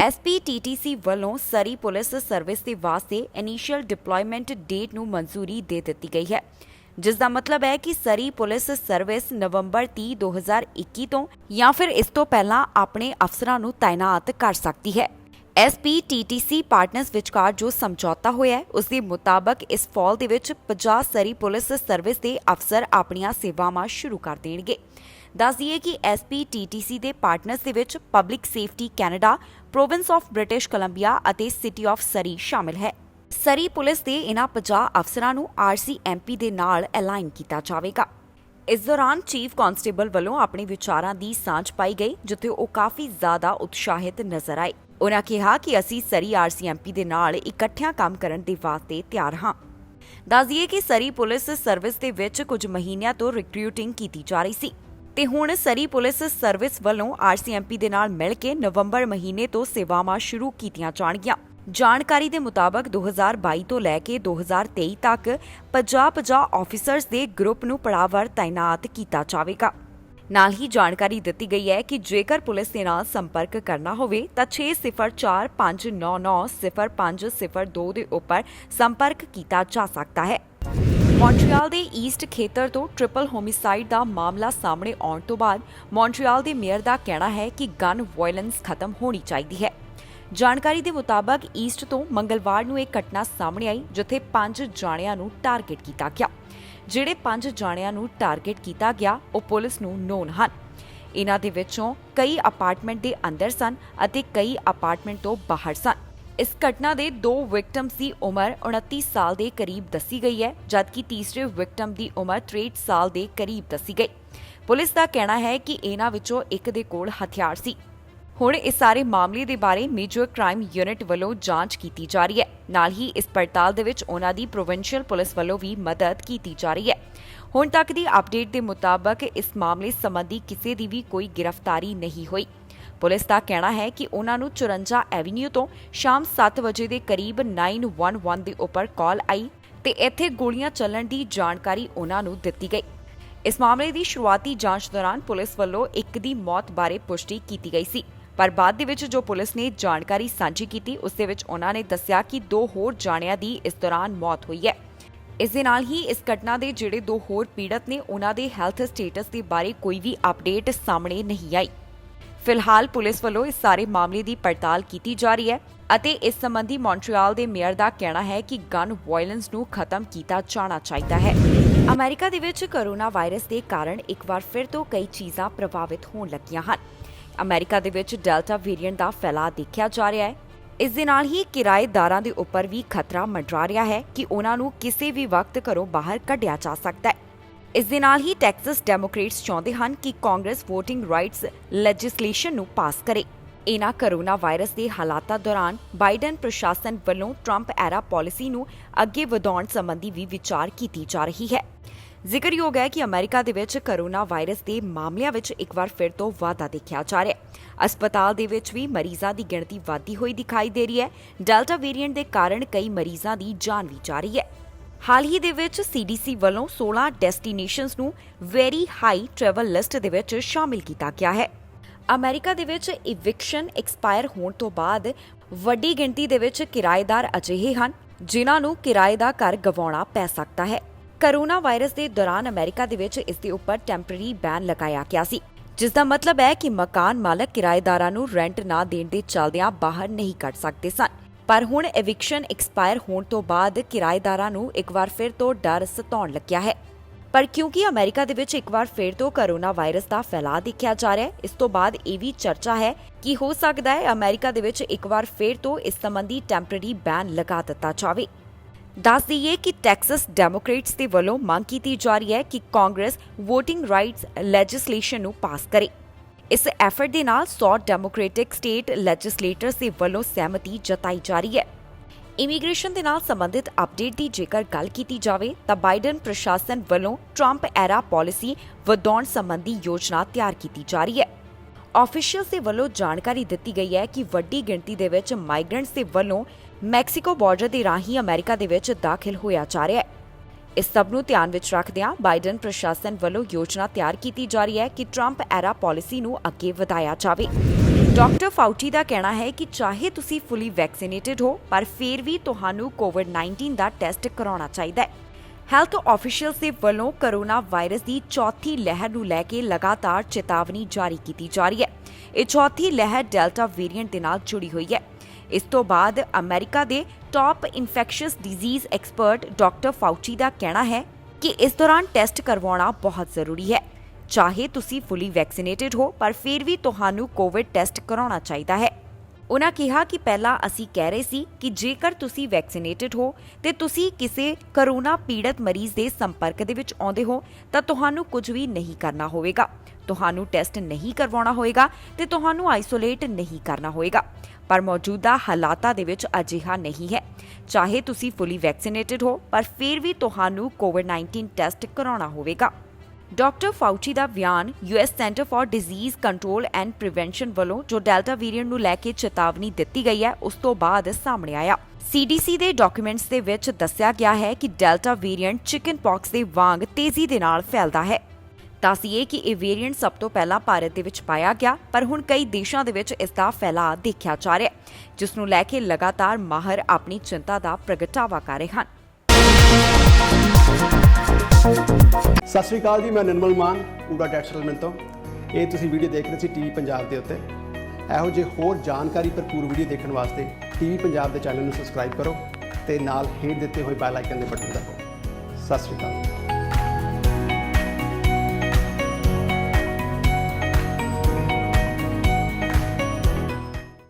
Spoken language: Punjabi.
SPTTC ਵੱਲੋਂ ਸਰੀ ਪੁਲਿਸ ਸਰਵਿਸ ਦੇ ਵਾਸਤੇ ਇਨੀਸ਼ੀਅਲ ਡਿਪਲੋਇਮੈਂਟ ਡੇਟ ਨੂੰ ਮਨਜ਼ੂਰੀ ਦੇ ਦਿੱਤੀ ਗਈ ਹੈ, ਜਿਸ ਦਾ ਮਤਲਬ ਹੈ ਕਿ ਸਰੀ ਪੁਲਿਸ ਸਰਵਿਸ ਨਵੰਬਰ 30, 2021 ਤੋਂ ਜਾਂ ਫਿਰ ਇਸ ਤੋਂ ਪਹਿਲਾਂ ਆਪਣੇ ਅਫਸਰਾਂ ਨੂੰ ਤਾਇਨਾਤ ਕਰ ਸਕਦੀ ਹੈ। SPTTC ਪਾਰਟਨਰਸ ਵਿਚਕਾਰ ਜੋ ਸਮਝੌਤਾ ਹੋਇਆ ਹੈ, ਉਸ ਦੇ ਮੁਤਾਬਕ ਇਸ ਫਾਲ ਦੇ ਵਿੱਚ 50 ਸਰੀ ਪੁਲਿਸ ਸਰਵਿਸ ਦੇ ਅਫਸਰ ਆਪਣੀਆਂ ਸੇਵਾਵਾਂ ਸ਼ੁਰੂ ਕਰ ਦੇਣਗੇ। ਦੱਸ ਦਈਏ ਕਿ SPTTC ਦੇ ਪਾਰਟਨਰਸ ਦੇ ਵਿੱਚ public safety Canada, province of British Columbia ਅਤੇ ਸਿਟੀ ਆਫ ਸਰੀ ਸ਼ਾਮਿਲ ਹੈ। ਸਰੀ ਪੁਲਿਸ ਦੇ ਇਨ੍ਹਾਂ 50 ਅਫਸਰਾਂ ਨੂੰ RCMP ਦੇ ਨਾਲ ਅਲਾਈਨ ਕੀਤਾ ਜਾਵੇਗਾ। ਇਸ ਦੌਰਾਨ ਚੀਫ ਕਾਂਸਟੇਬਲ ਵੱਲੋਂ ਆਪਣੇ ਵਿਚਾਰਾਂ ਦੀ ਸਾਂਝ ਪਾਈ ਗਈ, ਜਿੱਥੇ ਉਹ ਕਾਫੀ ਜ਼ਿਆਦਾ ਉਤਸ਼ਾਹਿਤ ਨਜ਼ਰ ਆਏ। ਉਨ੍ਹਾਂ ਕਿਹਾ ਕਿ ਅਸੀਂ ਸਰੀ RCMP ਦੇ ਨਾਲ ਇਕੱਠਿਆਂ ਕੰਮ ਕਰਨ ਦੇ ਵਾਸਤੇ ਤਿਆਰ ਹਾਂ। ਦੱਸ ਦਈਏ ਕਿ ਸਰੀ ਪੁਲਿਸ ਸਰਵਿਸ ਦੇ ਵਿੱਚ ਕੁਝ ਮਹੀਨਿਆਂ ਤੋਂ ਰਿਕਰੂਟਿੰਗ ਕੀਤੀ ਜਾ ਰਹੀ ਸੀ ਤੇ ਹੁਣ ਸਰੀ ਪੁਲਿਸ ਸਰਵਿਸ ਵੱਲੋਂ RCMP ਦੇ ਨਾਲ ਮਿਲ ਕੇ ਨਵੰਬਰ ਮਹੀਨੇ ਤੋਂ ਸੇਵਾਵਾਂ ਸ਼ੁਰੂ ਕੀਤੀਆਂ ਜਾਣਗੀਆਂ। ਜਾਣਕਾਰੀ ਦੇ ਮੁਤਾਬਕ 2022 ਤੋਂ ਲੈ ਕੇ 2023 ਤੱਕ 50 ਆਫੀਸਰਸ ਦੇ ਗਰੁੱਪ ਨੂੰ ਪੜਾਅਵਾਰ ਤਾਇਨਾਤ ਕੀਤਾ ਜਾਵੇਗਾ। ਨਾਲ ਹੀ ਜਾਣਕਾਰੀ ਦਿੱਤੀ ਗਈ ਹੈ ਕਿ ਜੇਕਰ ਪੁਲਿਸ ਦੇ ਨਾਲ ਸੰਪਰਕ ਕਰਨਾ ਹੋਵੇ ਤਾਂ 6045990502 ਦੇ ਉੱਪਰ ਸੰਪਰਕ ਕੀਤਾ ਜਾ ਸਕਦਾ ਹੈ। ਮੌਂਟਰੀਅਲ ਦੇ ਈਸਟ ਖੇਤਰ ਤੋਂ ਟ੍ਰਿਪਲ ਹੋਮਿਸਾਈਡ ਦਾ ਮਾਮਲਾ ਸਾਹਮਣੇ ਆਉਣ ਤੋਂ ਬਾਅਦ ਮੌਂਟਰੀਅਲ ਦੇ ਮੇਅਰ ਦਾ ਕਹਿਣਾ ਹੈ ਕਿ ਗਨ ਵਾਇਲੈਂਸ ਖਤਮ ਹੋਣੀ ਚਾਹੀਦੀ ਹੈ। ਜਾਣਕਾਰੀ ਦੇ ਮੁਤਾਬਕ ਈਸਟ ਤੋਂ ਮੰਗਲਵਾਰ ਨੂੰ ਇਹ ਘਟਨਾ ਸਾਹਮਣੇ ਆਈ, ਜਿੱਥੇ 5 ਜਾਣਿਆਂ ਨੂੰ ਟਾਰਗੇਟ ਕੀਤਾ ਗਿਆ। ਜਿਹੜੇ 5 ਜਾਣਿਆਂ ਨੂੰ ਟਾਰਗੇਟ ਕੀਤਾ ਗਿਆ ਉਹ ਪੁਲਿਸ ਨੂੰ ਨੋਨ ਹਨ। ਇਹਨਾਂ ਦੇ ਵਿੱਚੋਂ ਕਈ ਅਪਾਰਟਮੈਂਟ ਦੇ ਅੰਦਰ ਸਨ ਅਤੇ ਕਈ ਅਪਾਰਟਮੈਂਟ ਤੋਂ ਬਾਹਰ ਸਨ। ਇਸ ਘਟਨਾ ਦੇ 2 ਵਿਕਟਮਸ ਦੀ ਉਮਰ 29 ਸਾਲ ਦੇ ਕਰੀਬ ਦੱਸੀ ਗਈ ਹੈ, ਜਦਕਿ ਤੀਸਰੇ ਵਿਕਟਮ ਦੀ ਉਮਰ 63 ਸਾਲ ਦੇ ਕਰੀਬ ਦੱਸੀ ਗਈ। ਪੁਲਿਸ ਦਾ ਕਹਿਣਾ ਹੈ ਕਿ ਇਹਨਾਂ ਵਿੱਚੋਂ ਇੱਕ ਦੇ ਕੋਲ ਹਥਿਆਰ ਸੀ। ਹੁਣ ਇਸ ਸਾਰੇ ਮਾਮਲੇ ਦੇ ਬਾਰੇ ਮੇਜਰ ਕ੍ਰਾਈਮ ਯੂਨਿਟ ਵੱਲੋਂ ਜਾਂਚ ਕੀਤੀ ਜਾ ਰਹੀ ਹੈ। ਨਾਲ ਹੀ ਇਸ ਪੜਤਾਲ ਦੇ ਵਿੱਚ ਉਹਨਾਂ ਦੀ ਪ੍ਰੋਵਿੰਸ਼ੀਅਲ ਪੁਲਿਸ ਵੱਲੋਂ ਵੀ ਮਦਦ ਕੀਤੀ ਜਾ ਰਹੀ ਹੈ। ਹੁਣ ਤੱਕ ਦੀ ਅਪਡੇਟ ਦੇ ਮੁਤਾਬਕ ਇਸ ਮਾਮਲੇ ਸੰਬੰਧੀ ਕਿਸੇ ਦੀ ਵੀ ਕੋਈ ਗ੍ਰਿਫਤਾਰੀ ਨਹੀਂ ਹੋਈ। ਪੁਲਿਸ ਦਾ ਕਹਿਣਾ ਹੈ ਕਿ ਉਹਨਾਂ ਨੂੰ 54 ਐਵੀਨਿਊ ਤੋਂ ਸ਼ਾਮ 7 ਵਜੇ ਦੇ ਕਰੀਬ 911 ਦੇ ਉੱਪਰ ਕਾਲ ਆਈ ਤੇ ਇੱਥੇ ਗੋਲੀਆਂ ਚੱਲਣ ਦੀ ਜਾਣਕਾਰੀ ਉਹਨਾਂ ਨੂੰ ਦਿੱਤੀ ਗਈ। ਇਸ ਮਾਮਲੇ ਦੀ ਸ਼ੁਰੂਆਤੀ ਜਾਂਚ ਦੌਰਾਨ ਪੁਲਿਸ ਵੱਲੋਂ ਇੱਕ ਦੀ ਮੌਤ ਬਾਰੇ ਪੁਸ਼ਟੀ ਕੀਤੀ ਗਈ ਸੀ, ਪਰ ਬਾਅਦ ਦੇ ਵਿੱਚ ਜੋ ਪੁਲਿਸ ਨੇ ਜਾਣਕਾਰੀ ਸਾਂਝੀ ਕੀਤੀ ਉਸ ਦੇ ਵਿੱਚ ਉਹਨਾਂ ਨੇ ਦੱਸਿਆ ਕਿ 2 ਹੋਰ ਜਾਣਿਆਂ ਦੀ ਇਸ ਦੌਰਾਨ ਮੌਤ ਹੋਈ ਹੈ। ਇਸ ਦੇ ਨਾਲ ਹੀ ਇਸ ਘਟਨਾ ਦੇ ਜਿਹੜੇ 2 ਹੋਰ ਪੀੜਤ ਨੇ ਉਹਨਾਂ ਦੇ ਹੈਲਥ ਸਟੇਟਸ ਦੇ ਬਾਰੇ ਕੋਈ ਵੀ ਅਪਡੇਟ ਸਾਹਮਣੇ ਨਹੀਂ ਆਈ। ਫਿਲਹਾਲ ਪੁਲਿਸ ਵੱਲੋਂ ਇਸ ਸਾਰੇ ਮਾਮਲੇ ਦੀ ਪੜਤਾਲ ਕੀਤੀ ਜਾ ਰਹੀ ਹੈ ਅਤੇ ਇਸ ਸੰਬੰਧੀ ਮੌਂਟਰੀਅਲ ਦੇ ਮੇਅਰ ਦਾ ਕਹਿਣਾ ਹੈ ਕਿ ਗਨ ਵਾਇਲੈਂਸ ਨੂੰ ਖਤਮ ਕੀਤਾ ਜਾਣਾ ਚਾਹੀਦਾ ਹੈ। ਅਮਰੀਕਾ ਦੇ ਵਿੱਚ ਕੋਰੋਨਾ ਵਾਇਰਸ ਦੇ ਕਾਰਨ ਇੱਕ ਵਾਰ ਫਿਰ ਤੋਂ ਕਈ ਚੀਜ਼ਾਂ ਪ੍ਰਭਾਵਿਤ ਹੋਣ ਲੱਗੀਆਂ ਹਨ। ਅਮਰੀਕਾ ਦੇ ਵਿੱਚ ਡੈਲਟਾ ਵੇਰੀਐਂਟ ਦਾ ਫੈਲਾਅ ਦੇਖਿਆ ਜਾ ਰਿਹਾ ਹੈ। ਇਸ ਦੇ ਨਾਲ ਹੀ ਕਿਰਾਏਦਾਰਾਂ ਦੇ ਉੱਪਰ ਵੀ ਖਤਰਾ ਮੰਡਰਾ ਰਿਹਾ ਹੈ ਕਿ ਉਹਨਾਂ ਨੂੰ ਕਿਸੇ ਵੀ ਵਕਤ ਘਰੋਂ ਬਾਹਰ ਕੱਢਿਆ ਜਾ ਸਕਦਾ ਹੈ। ਇਸ ਦੇ ਨਾਲ ਹੀ ਟੈਕਸਸ ਡੈਮੋਕ੍ਰੇਟਸ ਚਾਹੁੰਦੇ ਹਨ ਕਿ ਕਾਂਗਰਸ ਵੋਟਿੰਗ ਰਾਈਟਸ ਲੈਜਿਸਲੇਸ਼ਨ ਨੂੰ ਪਾਸ ਕਰੇ। ਇਹਨਾਂ ਕੋਰੋਨਾ ਵਾਇਰਸ ਦੇ ਹਾਲਾਤਾਂ ਦੌਰਾਨ ਬਾਈਡਨ ਪ੍ਰਸ਼ਾਸਨ ਵੱਲੋਂ ਟਰੰਪ ਐਰਾ ਪਾਲਿਸੀ ਨੂੰ ਅੱਗੇ ਵਧਾਉਣ ਸੰਬੰਧੀ ਵੀ ਵਿਚਾਰ ਕੀਤੀ ਜਾ ਰਹੀ ਹੈ। ਜ਼ਿਕਰਯੋਗ ਹੈ ਕਿ ਅਮਰੀਕਾ ਦੇ ਵਿੱਚ ਕੋਰੋਨਾ ਵਾਇਰਸ ਦੇ ਮਾਮਲਿਆਂ ਵਿੱਚ ਇੱਕ ਵਾਰ ਫਿਰ ਤੋਂ ਵਾਧਾ ਦੇਖਿਆ ਜਾ ਰਿਹਾ ਹੈ। ਹਸਪਤਾਲ ਦੇ ਵਿੱਚ ਵੀ ਮਰੀਜ਼ਾਂ ਦੀ ਗਿਣਤੀ ਵਧਦੀ ਹੋਈ ਦਿਖਾਈ ਦੇ ਰਹੀ ਹੈ। ਡੈਲਟਾ ਵੇਰੀਐਂਟ ਦੇ ਕਾਰਨ ਕਈ ਮਰੀਜ਼ਾਂ ਦੀ ਜਾਨ ਵੀ ਜਾ ਰਹੀ ਹੈ। ਹਾਲ ਹੀ ਦੇ ਵਿੱਚ CDC ਵੱਲੋਂ 16 ਡੈਸਟੀਨੇਸ਼ਨਸ ਨੂੰ ਵੈਰੀ ਹਾਈ ਟਰੈਵਲ ਲਿਸਟ ਦੇ ਵਿੱਚ ਸ਼ਾਮਿਲ ਕੀਤਾ ਗਿਆ ਹੈ। ਅਮਰੀਕਾ ਦੇ ਵਿੱਚ ਇਵਿਕਸ਼ਨ ਐਕਸਪਾਇਰ ਹੋਣ ਤੋਂ ਬਾਅਦ ਵੱਡੀ ਗਿਣਤੀ ਦੇ ਵਿੱਚ ਕਿਰਾਏਦਾਰ ਅਜਿਹੇ ਹਨ ਜਿਨ੍ਹਾਂ ਨੂੰ ਕਿਰਾਏ ਦਾ ਘਰ ਗਵਾਉਣਾ ਪੈ ਸਕਦਾ ਹੈ। ਕੋਰੋਨਾ ਵਾਇਰਸ ਦੇ ਦੌਰਾਨ ਅਮਰੀਕਾ ਦੇ ਵਿੱਚ ਇਸ ਦੇ ਉੱਪਰ ਟੈਂਪਰੇਰੀ ਬੈਨ ਲਗਾਇਆ ਗਿਆ ਸੀ, ਜਿਸ ਦਾ ਮਤਲਬ ਹੈ ਕਿ ਮਕਾਨ ਮਾਲਕ ਕਿਰਾਏਦਾਰਾਂ ਨੂੰ ਰੈਂਟ ਨਾ ਦੇਣ ਦੇ ਚੱਲਦਿਆਂ ਬਾਹਰ ਨਹੀਂ ਕੱਢ ਸਕਦੇ ਸਨ। ਪਰ ਹੁਣ ਐਵਿਕਸ਼ਨ ਐਕਸਪਾਇਰ ਹੋਣ ਤੋਂ ਬਾਅਦ ਕਿਰਾਏਦਾਰਾਂ ਨੂੰ ਇੱਕ ਵਾਰ ਫਿਰ ਤੋਂ ਡਰ ਸਤਾਉਣ ਲੱਗਿਆ ਹੈ। ਪਰ ਕਿਉਂਕਿ ਅਮਰੀਕਾ ਦੇ ਵਿੱਚ ਇੱਕ ਵਾਰ ਫਿਰ ਤੋਂ ਕੋਰੋਨਾ ਵਾਇਰਸ ਦਾ ਫੈਲਾਅ ਦੇਖਿਆ ਜਾ ਰਿਹਾ ਹੈ, ਇਸ ਤੋਂ ਬਾਅਦ ਇਹ ਵੀ ਚਰਚਾ ਹੈ ਕਿ ਹੋ ਸਕਦਾ ਹੈ ਅਮਰੀਕਾ ਦੇ ਵਿੱਚ ਇੱਕ ਵਾਰ ਫਿਰ ਤੋਂ ਇਸ ਸੰਬੰਧੀ ਟੈਂਪਰੇਰੀ ਬੈਨ ਲਗਾ ਦਿੱਤਾ ਜਾਵੇ। ਦੱਸ ਦਈਏ ਕਿ ਟੈਕਸਸ ਡੈਮੋਕ੍ਰੇਟਸ ਦੇ ਵੱਲੋਂ ਮੰਗ ਕੀਤੀ ਜਾ ਰਹੀ ਹੈ ਕਿ ਕਾਂਗਰਸ ਵੋਟਿੰਗ ਰਾਈਟਸ ਲੈਜਿਸਲੇਸ਼ਨ ਨੂੰ ਪਾਸ ਕਰੇ। ਇਸ ਐਫਰਟ ਦੇ ਨਾਲ 100 ਡੈਮੋਕ੍ਰੈਟਿਕ ਸਟੇਟ ਲੈਜਿਸਲੇਟਰਸ ਦੇ ਵੱਲੋਂ ਸਹਿਮਤੀ ਜਤਾਈ ਜਾ ਰਹੀ ਹੈ। ਇਮੀਗ੍ਰੇਸ਼ਨ ਦੇ ਨਾਲ ਸੰਬੰਧਿਤ ਅਪਡੇਟ ਦੀ ਜੇਕਰ ਗੱਲ ਕੀਤੀ ਜਾਵੇ ਤਾਂ ਬਾਈਡਨ ਪ੍ਰਸ਼ਾਸਨ ਵੱਲੋਂ ਟਰੰਪ ਐਰਾ ਪਾਲਿਸੀ ਵਧਾਉਣ ਸੰਬੰਧੀ ਯੋਜਨਾ ਤਿਆਰ ਕੀਤੀ ਜਾ ਰਹੀ ਹੈ। ਆਫੀਸ਼ੀਅਲਸ ਦੇ ਵੱਲੋਂ ਜਾਣਕਾਰੀ ਦਿੱਤੀ ਗਈ ਹੈ ਕਿ ਵੱਡੀ ਗਿਣਤੀ ਦੇ ਵਿੱਚ ਮਾਈਗ੍ਰੈਂਟਸ ਦੇ ਵੱਲੋਂ ਮੈਕਸੀਕੋ ਬਾਰਡਰ ਦੇ ਰਾਹੀਂ ਅਮਰੀਕਾ ਦੇ ਵਿੱਚ ਦਾਖਲ ਹੋਇਆ ਜਾ ਰਿਹਾ ਹੈ। ਇਸ ਸਭ ਨੂੰ ਧਿਆਨ ਵਿੱਚ ਰੱਖਦਿਆਂ ਬਾਈਡਨ ਪ੍ਰਸ਼ਾਸਨ ਵੱਲੋਂ ਯੋਜਨਾ ਤਿਆਰ ਕੀਤੀ ਜਾ ਰਹੀ ਹੈ ਕਿ ਟਰੰਪ ਐਰਾ ਪਾਲਿਸੀ ਨੂੰ ਅੱਗੇ ਵਧਾਇਆ ਜਾਵੇ। ਡਾਕਟਰ ਫਾਊਚੀ ਦਾ ਕਹਿਣਾ ਹੈ ਕਿ ਚਾਹੇ ਤੁਸੀਂ ਫੁੱਲੀ ਵੈਕਸੀਨੇਟਡ ਹੋ, ਪਰ ਫਿਰ ਵੀ ਤੁਹਾਨੂੰ ਕੋਵਿਡ-19 ਦਾ ਟੈਸਟ ਕਰਾਉਣਾ ਚਾਹੀਦਾ ਹੈ। ਹੈਲਥ ਆਫੀਸ਼ੀਅਲਸ ਦੇ ਵੱਲੋਂ ਕੋਰੋਨਾ ਵਾਇਰਸ ਦੀ ਚੌਥੀ ਲਹਿਰ ਨੂੰ ਲੈ ਕੇ ਲਗਾਤਾਰ ਚੇਤਾਵਨੀ ਜਾਰੀ ਕੀਤੀ ਜਾ ਰਹੀ ਹੈ। ਇਹ ਚੌਥੀ ਲਹਿਰ ਡੈਲਟਾ ਵੇਰੀਐਂਟ ਦੇ ਨਾਲ ਜੁੜੀ ਹੋਈ ਹੈ। ਇਸ ਤੋਂ ਬਾਅਦ ਅਮਰੀਕਾ ਦੇ top infectious disease expert doctor Fauci ਦਾ ਕਹਿਣਾ ਹੈ ਕਿ ਇਸ ਦੌਰਾਨ ਟੈਸਟ ਕਰਵਾਉਣਾ ਬਹੁਤ ਜ਼ਰੂਰੀ ਹੈ। ਚਾਹੇ ਤੁਸੀਂ ਫੁੱਲੀ ਵੈਕਸੀਨੇਟਡ ਹੋ, ਪਰ ਫਿਰ ਵੀ ਤੁਹਾਨੂੰ ਕੋਵਿਡ ਟੈਸਟ ਕਰਾਉਣਾ ਚਾਹੀਦਾ ਹੈ। ਉਨ੍ਹਾਂ ਕਿਹਾ ਕਿ ਪਹਿਲਾਂ ਅਸੀਂ ਕਹਿ ਰਹੇ ਸੀ ਕਿ ਜੇਕਰ ਤੁਸੀਂ ਵੈਕਸੀਨੇਟਡ ਹੋ ਤੇ ਤੁਸੀਂ ਕਿਸੇ ਕੋਰੋਨਾ ਪੀੜਤ ਮਰੀਜ਼ ਦੇ ਸੰਪਰਕ ਦੇ ਵਿੱਚ ਆਉਂਦੇ ਹੋ ਤਾਂ ਤੁਹਾਨੂੰ ਕੁਝ ਵੀ ਨਹੀਂ ਕਰਨਾ ਹੋਵੇਗਾ। ਤੁਹਾਨੂੰ ਟੈਸਟ ਨਹੀਂ ਕਰਵਾਉਣਾ ਹੋਵੇਗਾ ਤੇ ਤੁਹਾਨੂੰ ਆਈਸੋਲੇਟ ਨਹੀਂ ਕਰਨਾ ਹੋਵੇਗਾ। ਪਰ ਮੌਜੂਦਾ ਹਾਲਾਤਾਂ ਦੇ ਵਿੱਚ ਅਜਿਹਾ ਨਹੀਂ ਹੈ। ਚਾਹੇ ਤੁਸੀਂ ਫੁੱਲੀ ਵੈਕਸੀਨੇਟਡ ਹੋ, ਪਰ ਫਿਰ ਵੀ ਤੁਹਾਨੂੰ ਕੋਵਿਡ-19 ਟੈਸਟ ਕਰਾਉਣਾ ਹੋਵੇਗਾ। ਡਾਕਟਰ ਫਾਊਚੀ ਦਾ ਬਿਆਨ US Center for Disease Control and Prevention ਵੱਲੋਂ ਜੋ ਡੈਲਟਾ ਵੇਰੀਐਂਟ ਨੂੰ ਲੈ ਕੇ ਚੇਤਾਵਨੀ ਦਿੱਤੀ ਗਈ ਹੈ, ਉਸ ਤੋਂ ਬਾਅਦ ਸਾਹਮਣੇ ਆਇਆ। CDC ਦੇ ਡਾਕੂਮੈਂਟਸ ਦੇ ਵਿੱਚ ਦੱਸਿਆ ਗਿਆ ਹੈ ਕਿ ਡੈਲਟਾ ਵੇਰੀਐਂਟ ਚਿਕਨ ਪੌਕਸ ਦੇ ਵਾਂਗ ਤੇਜ਼ੀ ਦੇ ਨਾਲ ਫੈਲਦਾ ਹੈ। ਦੱਸੀਏ ਕਿ ਇਹ ਵੇਰੀਐਂਟ ਸਭ ਤੋਂ ਪਹਿਲਾਂ ਭਾਰਤ ਦੇ ਵਿੱਚ ਪਾਇਆ ਗਿਆ, ਪਰ ਹੁਣ ਕਈ ਦੇਸ਼ਾਂ ਦੇ ਵਿੱਚ ਇਸ ਦਾ ਫੈਲਾਅ ਦੇਖਿਆ ਜਾ ਰਿਹਾ ਹੈ, ਜਿਸ ਨੂੰ ਲੈ ਕੇ ਲਗਾਤਾਰ ਮਾਹਰ ਆਪਣੀ ਚਿੰਤਾ ਦਾ ਪ੍ਰਗਟਾਵਾ ਕਰ ਰਹੇ ਹਨ। ਸਤਿ ਸ਼੍ਰੀ ਅਕਾਲ ਜੀ, ਮੈਂ ਨਿਰਮਲ ਮਾਨ ਪੂਰਾ ਡੈਟ ਸੈਟਲਮੈਂਟ ਤੋਂ। ਇਹ ਤੁਸੀਂ ਵੀਡੀਓ ਦੇਖ ਰਹੇ ਸੀ ਟੀਵੀ ਪੰਜਾਬ ਦੇ ਉੱਤੇ। ਇਹੋ ਜਿਹੇ ਹੋਰ ਜਾਣਕਾਰੀ ਭਰਪੂਰ ਵੀਡੀਓ ਦੇਖਣ ਵਾਸਤੇ ਟੀਵੀ ਪੰਜਾਬ ਦੇ ਚੈਨਲ ਨੂੰ ਸਬਸਕ੍ਰਾਈਬ ਕਰੋ ਤੇ ਨਾਲ ਹੇਠ ਦਿੱਤੇ ਹੋਏ ਬੈਲ ਆਈਕਨ ਦੇ ਬਟਨ ਦਬਾਓ। ਸਤਿ ਸ਼੍ਰੀ ਅਕਾਲ।